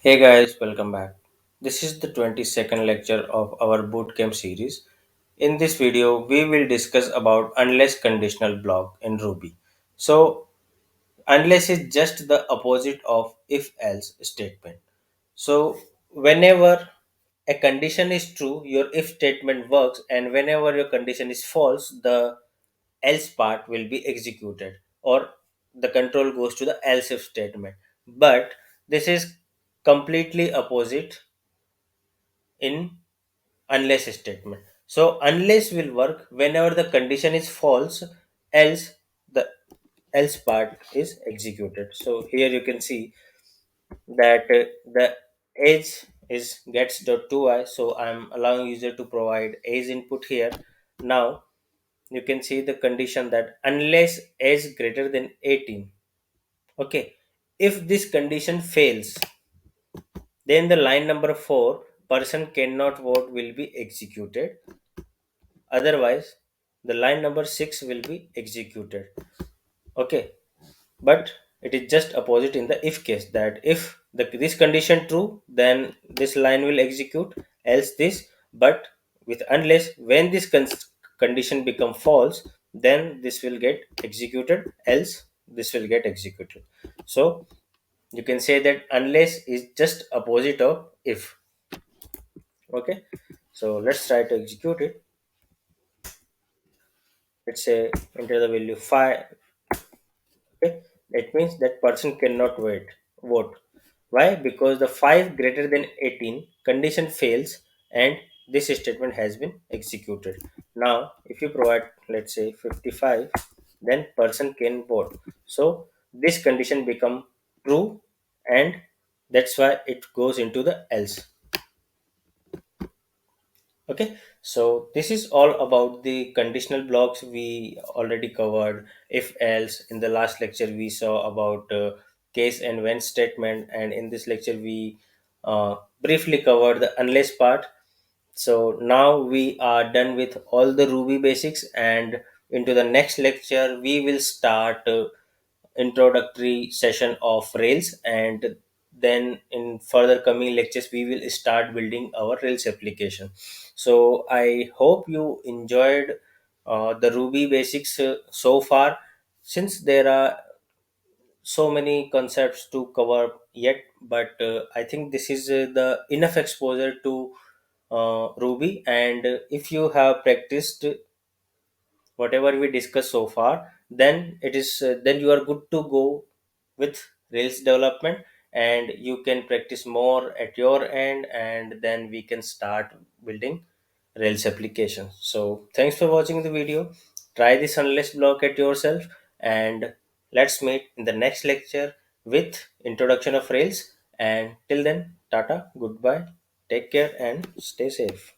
Hey guys, welcome back. This is the 22nd lecture of our bootcamp series. In this video, we will discuss about unless conditional block in Ruby. So, unless is just the opposite of if else statement. So, whenever a condition is true, your if statement works, and whenever your condition is false, the else part will be executed or the control goes to the else if statement. But this is completely opposite in unless statement. So unless will work whenever the condition is false, else the else part is executed. So here you can see that the age is gets dot to I. So I'm allowing user to provide age input here. Now you can see the condition that unless age greater than 18. Okay, if this condition fails, then the line number 4 person cannot vote will be executed. Otherwise, the line number 6 will be executed. Okay, but it is just opposite in the if case that if this condition true, then this line will execute, else this. But with unless, when this condition become false, then this will get executed, else this will get executed. So you can say that unless is just opposite of if. Okay, so let's try to execute it. Let's say enter the value 5. Okay, that means that person cannot vote. Why? Because the 5 greater than 18 condition fails and this statement has been executed. Now if you provide, let's say, 55, then person can vote. So this condition become true, and that's why it goes into the else. Okay, so this is all about the conditional blocks we already covered. If else, in the last lecture we saw about case and when statement, and in this lecture we briefly covered the unless part. So now we are done with all the Ruby basics, and into the next lecture we will start introductory session of Rails, and then in further coming lectures we will start building our Rails application. So I hope you enjoyed the Ruby basics so far, since there are so many concepts to cover yet, but I think this is the enough exposure to Ruby, and if you have practiced whatever we discussed so far, then it is then you are good to go with Rails development, and you can practice more at your end, and then we can start building Rails application. So thanks for watching the video. Try this unless block at yourself, and let's meet in the next lecture with introduction of Rails. And till then, tata, goodbye, take care, and stay safe.